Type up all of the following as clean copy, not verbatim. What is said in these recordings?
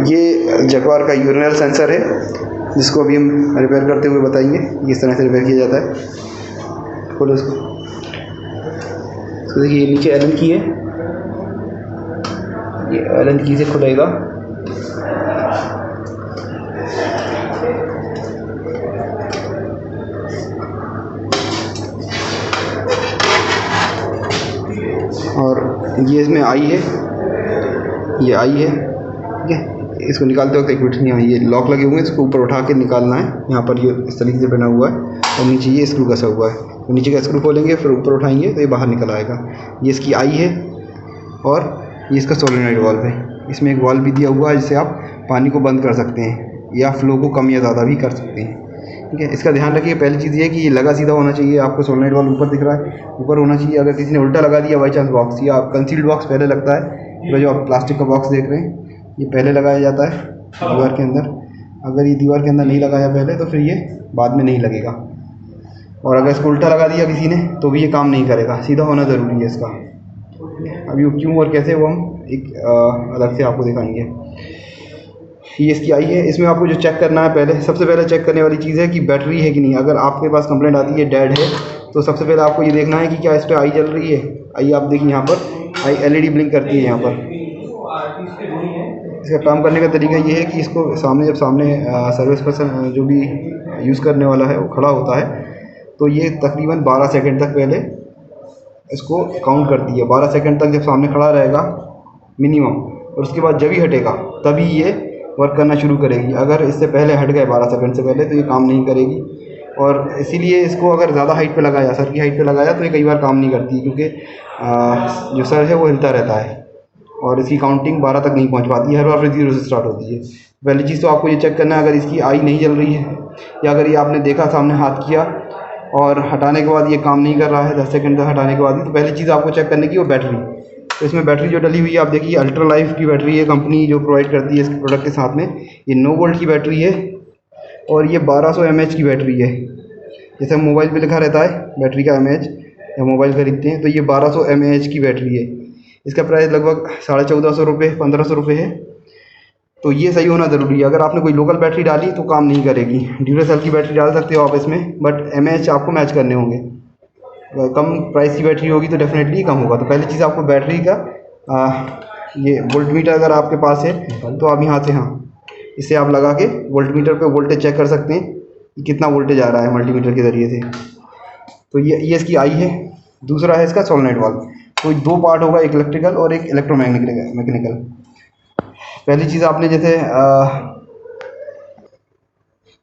ये जगुआर का urinal sensor है, जिसको अभी हम रिपेयर करते हुए बताएंगे किस तरह से रिपेयर किया जाता है। खोलो इसको। तो देखिए नीचे एलन की है, ये एलन की से खुलेगा। और ये इसमें आई है, ये आई है, ठीक है। इसको निकालते वक्त एक मिनट, यहाँ ये लॉक लगे हुए हैं, इसको ऊपर उठा के निकालना है। यहाँ पर ये इस तरीके से बना हुआ है और नीचे ये स्क्रू कसा हुआ है। तो नीचे का स्क्रू खोलेंगे, फिर ऊपर उठाएंगे तो ये बाहर निकल आएगा। ये इसकी आई है और ये इसका सोलेनॉइड वाल्व है। इसमें एक वाल्व भी दिया हुआ है जिससे आप पानी को बंद कर सकते हैं या फ्लो को कम या ज़्यादा भी कर सकते हैं, ठीक है। इसका ध्यान रखिए, पहली चीज़ ये है कि ये लगा सीधा होना चाहिए। आपको सोलेनॉइड वाल्व ऊपर दिख रहा है, ऊपर होना चाहिए। अगर किसी ने उल्टा लगा दिया बाई चांस बॉक्स, या कंसील्ड बॉक्स पहले लगता है, जो आप प्लास्टिक का बॉक्स देख रहे हैं ये पहले लगाया जाता है दीवार के अंदर। अगर ये दीवार के अंदर नहीं लगाया पहले तो फिर ये बाद में नहीं लगेगा। और अगर इसको उल्टा लगा दिया किसी ने तो भी ये काम नहीं करेगा, सीधा होना ज़रूरी है इसका। अभी वो क्यों और कैसे वो हम एक अलग से आपको दिखाएंगे। ये इसकी आई है। इसमें आपको जो चेक करना है, पहले सबसे पहले चेक करने वाली चीज़ है कि बैटरी है कि नहीं। अगर आपके पास कंप्लेंट आती है डेड है, तो सबसे पहले आपको ये देखना है कि क्या इस पर आई जल रही है। आई आप देखिए यहाँ पर आई एलईडी ब्लिंक करती है यहाँ पर। इसका काम करने का तरीका ये है कि इसको सामने जब सर्विस पर्सन जो भी यूज़ करने वाला है वो खड़ा होता है, तो ये तकरीबन 12 सेकंड तक पहले इसको काउंट करती है। 12 सेकंड तक जब सामने खड़ा रहेगा मिनिमम, और उसके बाद जब ही हटेगा तभी ये वर्क करना शुरू करेगी। अगर इससे पहले हट गए 12 सेकंड से पहले तो ये काम नहीं करेगी। और इसीलिए इसको अगर ज़्यादा हाइट पे लगाया, सर की हाइट पे लगाया, तो ये कई बार काम नहीं करती, क्योंकि जो सर है वो हिलता रहता है और इसकी काउंटिंग 12 तक नहीं पहुंच पाती है। हर बार फिर 0 से स्टार्ट होती है। पहली चीज़ तो आपको ये चेक करना है, अगर इसकी आई नहीं जल रही है, या अगर ये आपने देखा सामने हाथ किया और हटाने के बाद ये काम नहीं कर रहा है 10 सेकंड तक हटाने के बाद ही, तो पहली चीज़ आपको चेक करने की वो बैटरी। तो इसमें बैटरी जो डली हुई है आप देखिए, अल्ट्रा लाइफ की बैटरी है, कंपनी जो प्रोवाइड करती है इसके प्रोडक्ट के साथ में। ये 9 वोल्ट की बैटरी है और ये 1200 mAh की बैटरी है। जैसे मोबाइल पे लिखा रहता है बैटरी का mAh, या मोबाइल खरीदते हैं तो ये 1200 mAh की बैटरी है। इसका प्राइस लगभग 1450 रुपये 1500 रुपये है। तो ये सही होना ज़रूरी है। अगर आपने कोई लोकल बैटरी डाली तो काम नहीं करेगी। ड्यूरासेल की बैटरी डाल सकते हो आप इसमें, बट mAh आपको मैच करने होंगे। कम प्राइस की बैटरी होगी तो डेफिनेटली कम होगा। तो पहली चीज़ आपको बैटरी का ये वोल्ट मीटर अगर आपके पास है तो आप यहाँ से, हाँ, इसे आप लगा के वोल्ट मीटर पे वोल्टेज चेक कर सकते हैं कि कितना वोल्टेज आ रहा है मल्टीमीटर के ज़रिए से। तो ये इसकी आई है। दूसरा है इसका सोलेनॉइड वाल्व। तो 2 पार्ट होगा, एक इलेक्ट्रिकल और एक मैकेनिकल। पहली चीज़ आपने जैसे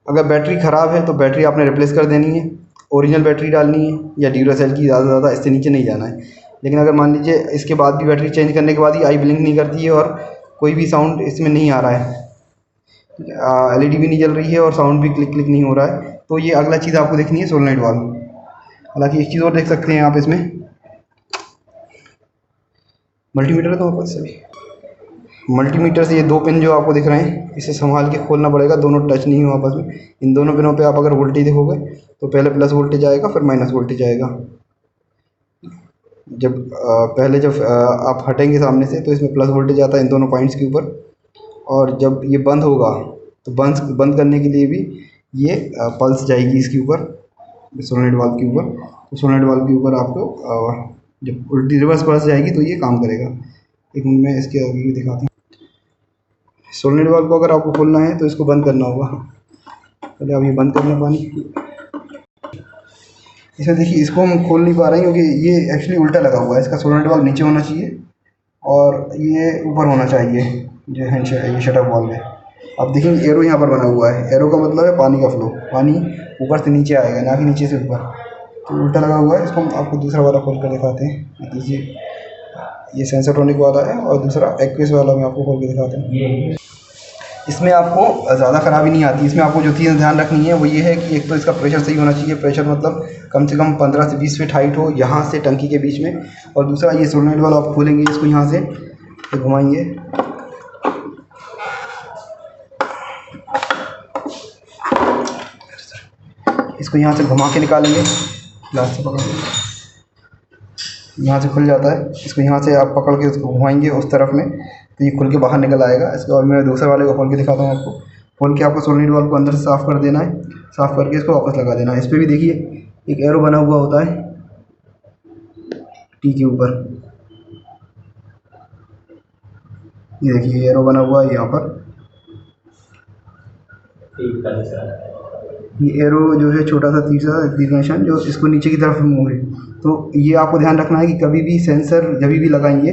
अगर बैटरी ख़राब है तो बैटरी आपने रिप्लेस कर देनी है, ओरिजिनल बैटरी डालनी है, या ड्यूरासेल की ज़्यादा से ज़्यादा, इससे नीचे नहीं जाना है। लेकिन अगर मान लीजिए इसके बाद भी बैटरी चेंज करने के बाद ही आई ब्लिंक नहीं करती है और कोई भी साउंड इसमें नहीं आ रहा है, एलईडी भी नहीं जल रही है और साउंड भी क्लिक नहीं हो रहा है, तो ये अगला चीज़ आपको देखनी है सोलेनॉइड वाल्व। हालांकि एक चीज़ और देख सकते हैं आप, इसमें मल्टीमीटर है तो वापस से भी मल्टीमीटर से ये 2 पिन जो आपको दिख रहे हैं, इसे संभाल के खोलना पड़ेगा, दोनों टच नहीं हो आपस में। इन दोनों पिनों पे आप अगर वोल्टेज देखोगे तो पहले प्लस वोल्टेज आएगा, फिर माइनस वोल्टेज आएगा। जब आप हटेंगे सामने से तो इसमें प्लस वोल्टेज आता है इन दोनों पॉइंट्स के ऊपर, और जब ये बंद होगा तो बंद करने के लिए भी ये पल्स जाएगी इसके ऊपर, सोलेनॉइड वाल्व के ऊपर। तो सोलेनॉइड वाल्व के ऊपर आपको जब उल्टी रिवर्स पल्स जाएगी तो ये काम करेगा। एक मिनट में इसके आगे भी दिखाता हूँ। सोलेनॉइड वाल्व को अगर आपको खोलना है तो इसको बंद करना होगा। पहले आप ये बंद करना पानी। इसमें देखिए इसको हम खोल नहीं पा रहे हैं क्योंकि ये एक्चुअली उल्टा लगा हुआ है। इसका सोलेनॉइड वाल्व नीचे होना चाहिए और ये ऊपर होना चाहिए, जो हैंड ये शटअप वाल्व है। आप देखेंगे एरो यहाँ पर बना हुआ है। एरो का मतलब है पानी का फ्लो, पानी ऊपर से नीचे आएगा, ना कि नीचे से ऊपर। तो उल्टा लगा हुआ है। इसको हम आपको दूसरा वाला खोल कर दिखाते हैं। देखिए ये सेंसरट्रॉनिक वाला है और दूसरा एक्विस वाला मैं आपको खोल के दिखाता हूँ। इसमें आपको ज़्यादा खराबी नहीं आती। इसमें आपको जो चीज़ ध्यान रखनी है वो ये है कि एक तो इसका प्रेशर सही होना चाहिए। प्रेशर मतलब कम से कम 15 से 20 फीट हाइट हो यहाँ से टंकी के बीच में। और दूसरा ये सोलेनॉइड वाला आप खोलेंगे इसको यहाँ से तो घुमाएंगे, इसको यहाँ से घुमा के निकालेंगे, लास्ट से पकड़ यहाँ से खुल जाता है। इसको यहाँ से आप पकड़ के उसको घुमाएंगे उस तरफ में, तो ये खुल के बाहर निकल आएगा। इसके बाद मैं दूसरे वाले को खोल के दिखाता हूँ आपको। खोल के आपको सोलेनोइड वाल्व को अंदर से साफ़ कर देना है, साफ़ करके इसको वापस लगा देना है। इस पर भी देखिए एक एरो बना हुआ होता है टी के ऊपर, ये देखिए एरो बना हुआ है यहाँ पर। ये एरो जो है छोटा सा तीर का निशान जो इसको नीचे की तरफ मूव है। तो ये आपको ध्यान रखना है कि कभी भी सेंसर जब भी लगाएंगे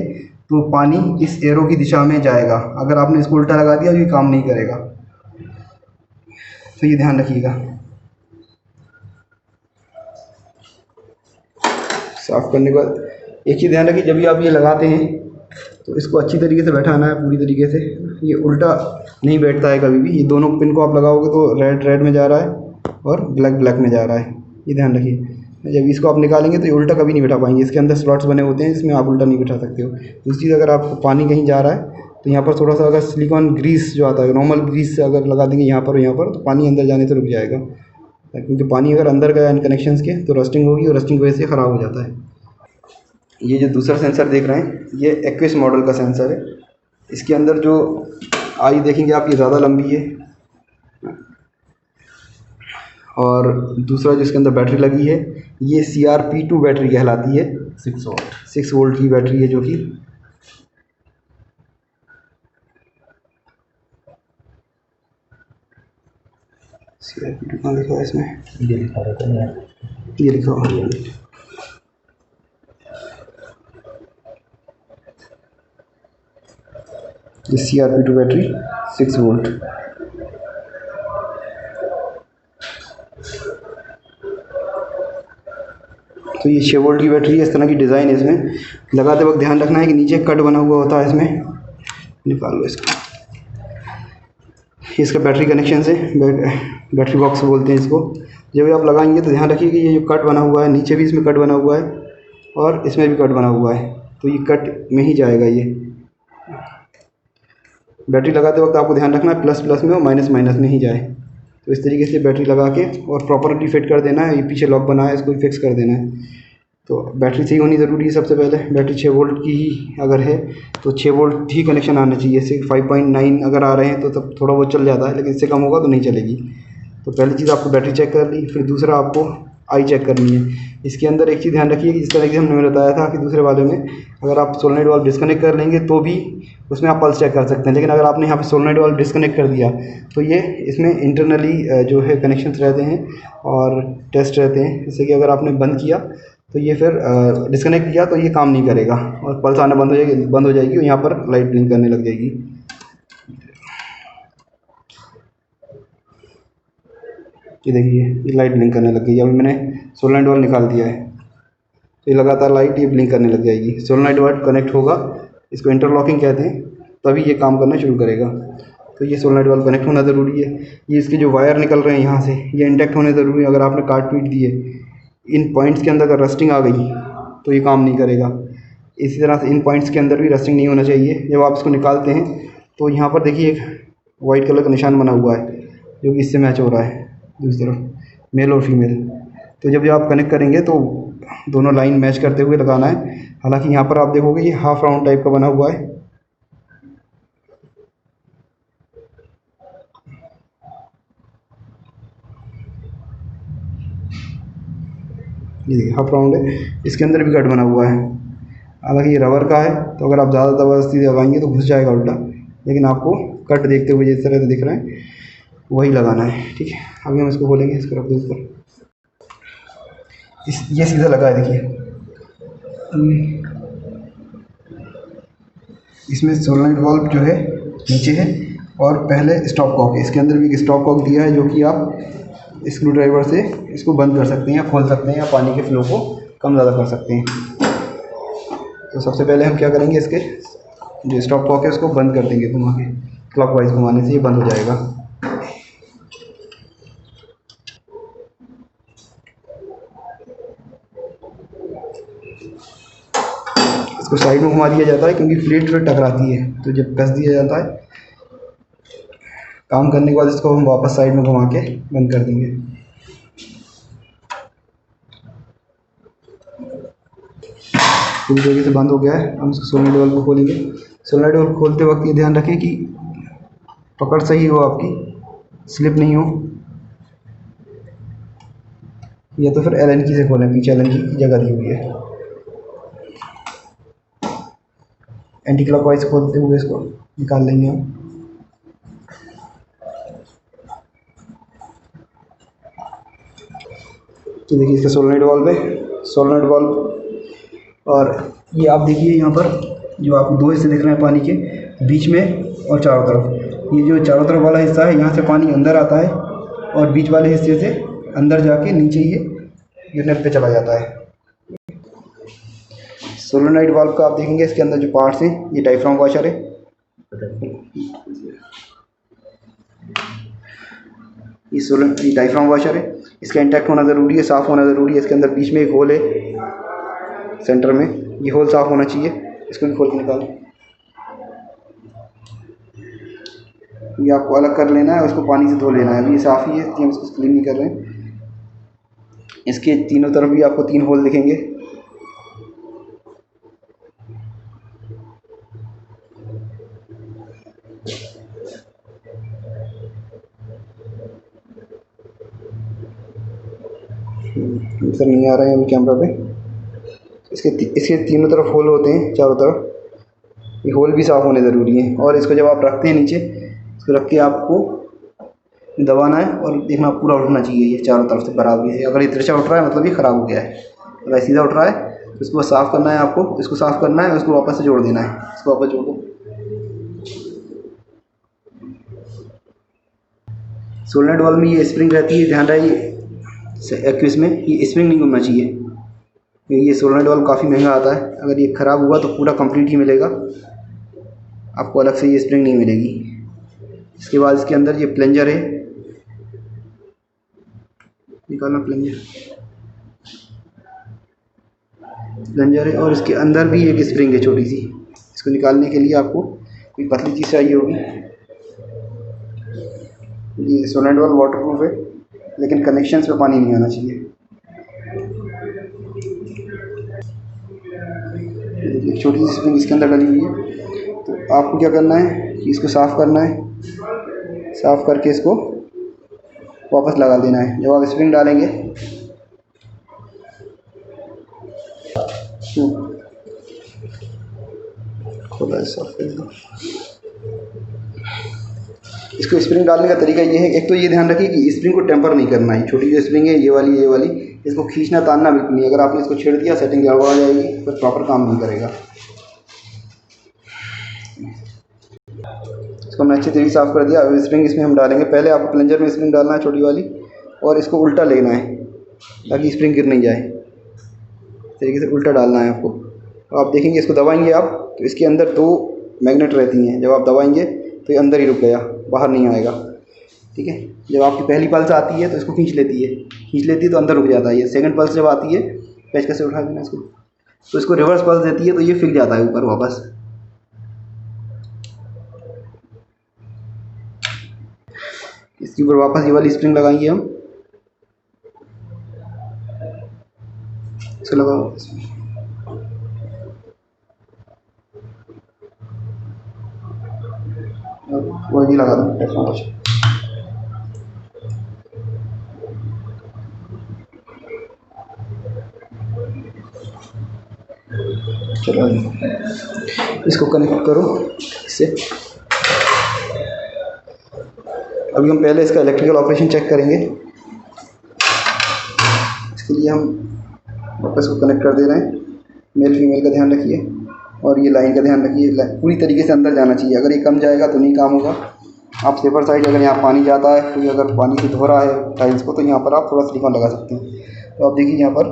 तो पानी इस एरो की दिशा में जाएगा। अगर आपने इसको उल्टा लगा दिया तो ये काम नहीं करेगा, तो ये ध्यान रखिएगा। साफ़ करने के बाद एक चीज़ ध्यान रखिए, जब भी आप ये लगाते हैं तो इसको अच्छी तरीके से बैठाना है, पूरी तरीके से। ये उल्टा नहीं बैठता है कभी भी। ये दोनों पिन को आप लगाओगे तो रेड रेड में जा रहा है और ब्लैक ब्लैक में जा रहा है, ये ध्यान रखिए। जब इसको आप निकालेंगे तो ये उल्टा कभी नहीं बैठा पाएंगे। इसके अंदर स्लॉट्स बने होते हैं, इसमें आप उल्टा नहीं बैठा सकते हो। दूसरी चीज़, अगर आपको पानी कहीं जा रहा है तो यहाँ पर थोड़ा सा अगर सिलिकॉन ग्रीस जो आता है, नॉर्मल ग्रीस अगर लगा देंगे यहाँ पर और यहाँ पर, तो पानी अंदर जाने से रुक जाएगा। क्योंकि पानी अगर अंदर गया इन कनेक्शंस के तो रस्टिंग होगी और रस्टिंग की वजह से ख़राब हो जाता है। ये जो दूसरा सेंसर देख रहे हैं ये एक्विस मॉडल का सेंसर है। इसके अंदर जो आई देखेंगे आप, ये ज़्यादा लंबी है। और दूसरा जो इसके अंदर बैटरी लगी है ये CRP2 बैटरी कहलाती है। 6 वोल्ट की बैटरी है जो कि CRP2 कहाँ लिखा है इसमें, ये लिखा रहता है, ये लिखा हुआ है। ये CRP2 बैटरी 6 वोल्ट। तो ये 6 वोल्ट की बैटरी है। इस तरह की डिज़ाइन है इसमें। लगाते वक्त ध्यान रखना है कि नीचे कट बना हुआ होता है इसमें, निकाल लो इसको। इसका बैटरी कनेक्शन से बैटरी बॉक्स बोलते हैं इसको। जब आप लगाएंगे तो ध्यान रखिए कि ये जो कट बना हुआ है, नीचे भी इसमें कट बना हुआ है और इसमें भी कट बना हुआ है, तो ये कट में ही जाएगा। ये बैटरी लगाते वक्त आपको ध्यान रखना है प्लस प्लस में और माइनस माइनस में ही जाए। तो इस तरीके से बैटरी लगा के और प्रॉपरली फिट कर देना है। ये पीछे लॉक बना है, इसको भी फिक्स कर देना है। तो बैटरी सही होनी ज़रूरी है। सबसे पहले बैटरी 6 वोल्ट की ही अगर है तो 6 वोल्ट ही कनेक्शन आना चाहिए। सिर्फ 5.9 अगर आ रहे हैं तो तब थोड़ा बहुत चल जाता है, लेकिन इससे कम होगा तो नहीं चलेगी। तो पहली चीज़ आपको बैटरी चेक कर ली, फिर दूसरा आपको आई चेक करनी है। इसके अंदर एक चीज़ ध्यान रखिए कि जिस तरह की हमने बताया था कि दूसरे वाले में अगर आप सोलेनोइड वाल्व डिस्कनेक्ट कर लेंगे तो भी उसमें आप पल्स चेक कर सकते हैं। लेकिन अगर आपने यहाँ पे सोलेनोइड वाल्व डिस्कनेक्ट कर दिया तो ये इसमें इंटरनली जो है कनेक्शंस रहते हैं और टेस्ट रहते हैं। जैसे कि अगर आपने बंद किया तो ये फिर डिस्कनेक्ट किया तो ये काम नहीं करेगा और पल्स आना बंद हो जाएगी और यहाँ पर लाइट ब्लिंक करने लग जाएगी। ये देखिए ये लाइट ब्लिंक करने लग गई। अभी मैंने सोलेनोइड वाल्व निकाल दिया है तो ये लगातार लाइट ये ब्लिंक करने लग जाएगी। सोलेनोइड वाल्व कनेक्ट होगा, इसको इंटरलॉकिंग कहते हैं, तभी ये काम करना शुरू करेगा। तो ये सोलेनोइड वाल्व कनेक्ट होना ज़रूरी है। ये इसके जो वायर निकल रहे हैं यहाँ से ये इंटैक्ट होने ज़रूरी है। अगर आपने काट पीट दिए इन पॉइंट्स के अंदर अगर रस्टिंग आ गई तो ये काम नहीं करेगा। इसी तरह से इन पॉइंट्स के अंदर भी रस्टिंग नहीं होना चाहिए। जब आप इसको निकालते हैं तो यहाँ पर देखिए एक वाइट कलर का निशान बना हुआ है जो कि इससे मैच हो रहा है, दूसरी तरफ मेल और फीमेल। तो जब आप कनेक्ट करेंगे तो दोनों लाइन मैच करते हुए लगाना है। हालांकि यहाँ पर आप देखोगे ये हाफ राउंड टाइप का बना हुआ है। ये देखिए हाफ राउंड है, इसके अंदर भी कट बना हुआ है। हालांकि ये रबर का है तो अगर आप ज़्यादा ज़बरदस्ती लगाएंगे तो घुस जाएगा उल्टा, लेकिन आपको कट देखते हुए जिस तरह से दिख रहे हैं वही लगाना है। ठीक है, अभी हम इसको खोलेंगे, इसको रख दो ऊपर। ये सीधा लगा है, देखिए इसमें सोलेनोइड वाल्व जो है नीचे है और पहले स्टॉप कॉक है। इसके अंदर भी एक स्टॉप कॉक दिया है जो कि आप स्क्रू ड्राइवर से इसको बंद कर सकते हैं या खोल सकते हैं या पानी के फ्लो को कम ज़्यादा कर सकते हैं। तो सबसे पहले हम क्या करेंगे, इसके जो स्टॉप कॉक है उसको बंद कर देंगे घुमा के। क्लॉकवाइज घुमाने से ये बंद हो जाएगा। इसको साइड में घुमा दिया जाता है क्योंकि प्लेट जो टकराती है, तो जब कस दिया जाता है काम करने के बाद इसको हम वापस साइड में घुमा के बंद कर देंगे। पूरी तरीके से बंद हो गया है। हम इसको सोलेनोइड वाल्व को खोलेंगे। सोलेनोइड वाल्व खोलते वक्त ये ध्यान रखें कि पकड़ सही हो आपकी, स्लिप नहीं हो, या तो फिर एलन की से खोलें, पीछे एलन की जगह दी हुई है। एंटी क्लॉकवाइज खोलते हुए इसको निकाल लेंगे हम। तो देखिए इसका सोलेनोइड वाल्व है, सोलेनोइड वाल्व। और ये आप देखिए यहाँ पर जो आपको दो हिस्से दिख रहे हैं पानी के, बीच में और चारों तरफ। ये जो चारों तरफ वाला हिस्सा है, यहाँ से पानी अंदर आता है और बीच वाले हिस्से से अंदर जाके नीचे ये यूनिट पे चला जाता है। सोलेनोइड वाल्व का आप देखेंगे इसके अंदर जो पार्ट्स हैं, ये डायफ्राम वॉशर है, ये डायफ्राम वॉशर है। इसका इंटैक्ट होना ज़रूरी है, साफ़ होना ज़रूरी है। इसके अंदर बीच में एक होल है सेंटर में, ये होल साफ़ होना चाहिए। इसको भी खोल के निकालें। ये आपको अलग कर लेना है और इसको पानी से धो लेना है। अभी ये साफ़ ही है, इसलिए हम इसको क्लीन नहीं कर रहे हैं। इसके तीनों तरफ भी आपको 3 होल दिखेंगे। सर नहीं आ रहा है अभी कैमरा पे। इसके तीनों तरफ होल होते हैं, चारों तरफ। ये होल भी साफ़ होने ज़रूरी है। और इसको जब आप रखते हैं नीचे, इसको रख के आपको दबाना है और देखना पूरा उठना चाहिए ये चारों तरफ से बराबरी से। अगर ये तिरछा उठ रहा है मतलब ये ख़राब हो गया है। अगर सीधा उठ रहा है तो इसको साफ़ करना है आपको, इसको साफ़ करना है और इसको वापस से जोड़ देना है। इसको वापस जोड़ दो। सोलेनोइड वाल्व में ये स्प्रिंग रहती है, ध्यान रहे एक्विस में ये स्प्रिंग नहीं घूमना चाहिए, क्योंकि ये सोलेनोइड वाल्व काफ़ी महंगा आता है। अगर ये ख़राब हुआ तो पूरा कंप्लीट ही मिलेगा आपको, अलग से ये स्प्रिंग नहीं मिलेगी। इसके बाद इसके अंदर ये प्लंजर है, निकालना प्लंजर है। और इसके अंदर भी एक स्प्रिंग है छोटी सी। इसको निकालने के लिए आपको कोई पतली चीज़ चाहिए होगी। ये सोलेनोइड वाल्व वाटरप्रूफ है, लेकिन कनेक्शंस पे पानी नहीं आना चाहिए। एक छोटी सी स्प्रिंग इसके अंदर डली हुई है। तो आपको क्या करना है कि इसको साफ़ करना है, साफ़ करके इसको वापस लगा देना है। जब आप स्प्रिंग डालेंगे खोला है, साफ कर दो। इसको स्प्रिंग डालने का तरीका ये है, एक तो ये ध्यान रखिए कि स्प्रिंग को टेम्पर नहीं करना है। छोटी जो स्प्रिंग है ये वाली इसको खींचना तानना बिल्कुल नहीं। अगर आपने इसको छेड़ दिया सेटिंग गड़बड़ आ जाएगी, फिर प्रॉपर काम नहीं करेगा। इसको हमने अच्छी तरीके से साफ़ कर दिया। अब स्प्रिंग इसमें हम डालेंगे। पहले आपको प्लंजर में स्प्रिंग डालना है छोटी वाली, और इसको उल्टा लेना है ताकि स्प्रिंग गिर नहीं जाए। इस तरीके से उल्टा डालना है आपको। आप देखेंगे इसको दबाएंगे आप तो इसके अंदर 2 मैग्नेट रहती हैं। जब आप दबाएंगे तो ये अंदर ही रुक गया, बाहर नहीं आएगा। ठीक है। जब आपकी पहली पल्स आती है तो इसको खींच लेती है तो अंदर रुक जाता है। ये सेकंड पल्स जब आती है, पेचकस से उठा देना इसको, तो इसको रिवर्स पल्स देती है तो ये फिक जाता है ऊपर वापस। इसके ऊपर वापस ये वाली स्प्रिंग लगाएंगे हम। इसको लगाओ, वही लगा दो टेक्नोलॉजी। चलो इसको कनेक्ट करो इससे। अभी हम पहले इसका इलेक्ट्रिकल ऑपरेशन चेक करेंगे। इसके लिए हम वापस को कनेक्ट कर दे रहे हैं। मेल फीमेल का ध्यान रखिए और ये लाइन का ध्यान रखिए। पूरी तरीके से अंदर जाना चाहिए। अगर ये कम जाएगा तो नहीं काम होगा। आप सेफर साइड, अगर यहाँ पानी जाता है, कोई अगर पानी से धो रहा है टाइल्स को, तो यहाँ पर आप थोड़ा सिलिकॉन लगा सकते हैं। तो आप देखिए यहाँ पर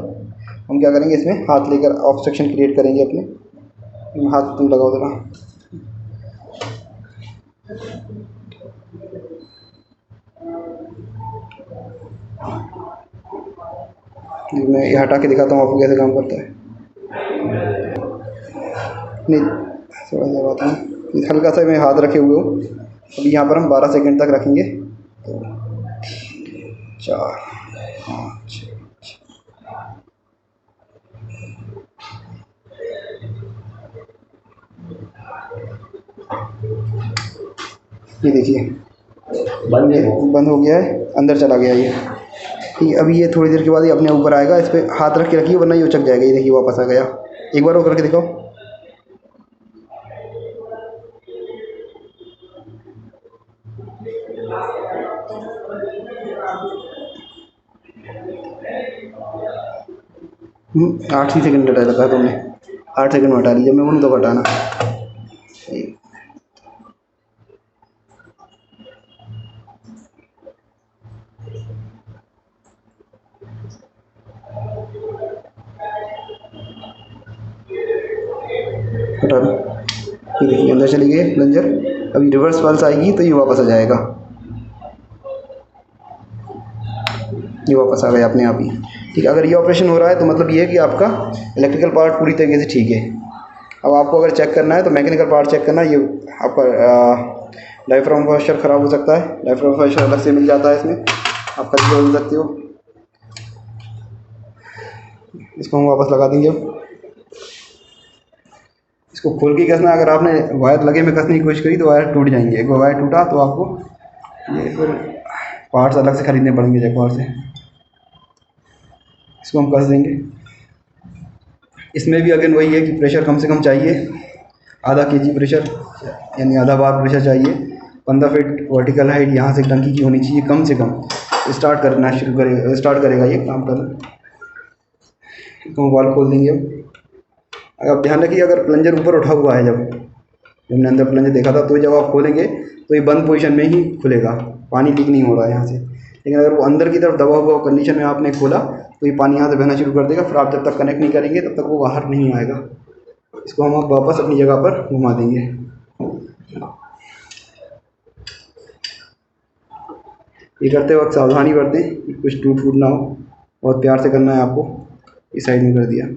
हम क्या करेंगे, इसमें हाथ लेकर ऑब्स्ट्रक्शन क्रिएट करेंगे अपने। हाथ तुम लगाओ ज़रा। मैं ये हटा के दिखाता हूँ आपको कैसे काम करता है। नहीं, थोड़ा सा बात है, हल्का सा मैं हाथ रखे हुए हूँ। अभी यहाँ पर हम 12 सेकंड तक रखेंगे। तो 4 5 6 ये देखिए बंद हो गया है, अंदर चला गया ये। ठीक है, अभी ये थोड़ी देर के बाद ये अपने ऊपर आएगा। इस पर हाथ रख के रखिए वरना ये उचक जाएगा। ये देखिए वापस आ गया। एक बार और करके दिखाओ। 8 ही सेकंड हटा रखा है तुमने। 8 सेकंड में हटा लीजिए, मैं बोलूँ तो हटाना। हटा दो। ये देखिए अंदर चली गई प्लंजर। अभी रिवर्स पल्स आएगी तो ये वापस आ जाएगा। ये वापस आ गया अपने आप ही। ठीक है, अगर ये ऑपरेशन हो रहा है तो मतलब ये है कि आपका इलेक्ट्रिकल पार्ट पूरी तरीके से ठीक है। अब आपको अगर चेक करना है तो मैकेनिकल पार्ट चेक करना है। ये आपका डायफ्राम वॉशर ख़राब हो सकता है। डायफ्राम वॉशर अलग से मिल जाता है, इसमें आप खरीद बदल सकते हो। इसको हम वापस लगा देंगे। अब इसको खोल के कसना, अगर आपने वायर लगे में कसने की कोशिश करी तो वायर टूट जाएंगे। एक बार वायर टूटा तो आपको ये फिर पार्ट्स अलग से ख़रीदने पड़ेंगे जैकवार से। इसको हम कस देंगे। इसमें भी अगेन वही है कि प्रेशर कम से कम चाहिए आधा kg प्रेशर, यानी आधा बार प्रेशर चाहिए। 15 फीट वर्टिकल हाइट यहाँ से टंकी की होनी चाहिए कम से कम। स्टार्ट करेगा ये काम करना। तो वाल्व खोल देंगे। अब आप ध्यान रखिए, अगर प्लंजर ऊपर उठा हुआ है, जब हमने अंदर प्लंजर देखा था, तो जब आप खोलेंगे तो ये बंद पोजीशन में ही खुलेगा, पानी लीक नहीं हो रहा है यहाँ से। लेकिन अगर वो अंदर की तरफ दबा हुआ कंडीशन में आपने खोला तो ये पानी यहाँ से बहना शुरू कर देगा। फिर आप जब तक कनेक्ट नहीं करेंगे तब तक वो बाहर नहीं आएगा। इसको हम अब वापस अपनी जगह पर घुमा देंगे। ये करते वक्त सावधानी बरतें कि कुछ टूट फूट ना हो। बहुत प्यार से करना है आपको। इस साइड में कर दिया।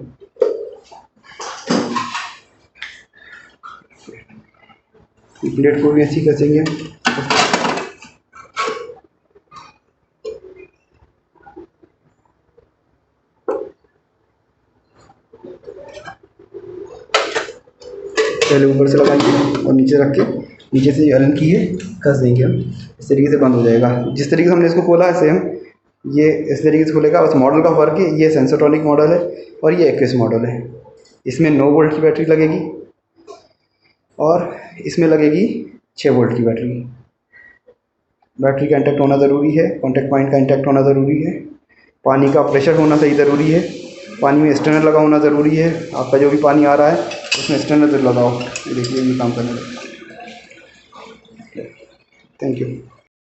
प्लेट को भी ऐसे ही कसेंगे। पहले ऊपर से लगाएंगे और नीचे रख के नीचे से अलन की है कस देंगे हम। इस तरीके से बंद हो जाएगा। जिस तरीके से हमने इसको खोला है सेम ये इस तरीके से खुलेगा। बस मॉडल का फ़र्क है, ये सेंसोट्रॉनिक मॉडल है और ये एक्विस मॉडल है। इसमें 9 वोल्ट की बैटरी लगेगी और इसमें लगेगी 6 वोल्ट की बैटरी। बैटरी का इंटैक्ट होना ज़रूरी है, कॉन्टैक्ट पॉइंट का इंटैक्ट होना ज़रूरी है, पानी का प्रेशर होना सही ज़रूरी है, पानी में स्टेनर लगा होना ज़रूरी है। आपका जो भी पानी आ रहा है उसमें स्टेनर लगाओ। देखिए ये काम करने लगा। Thank you.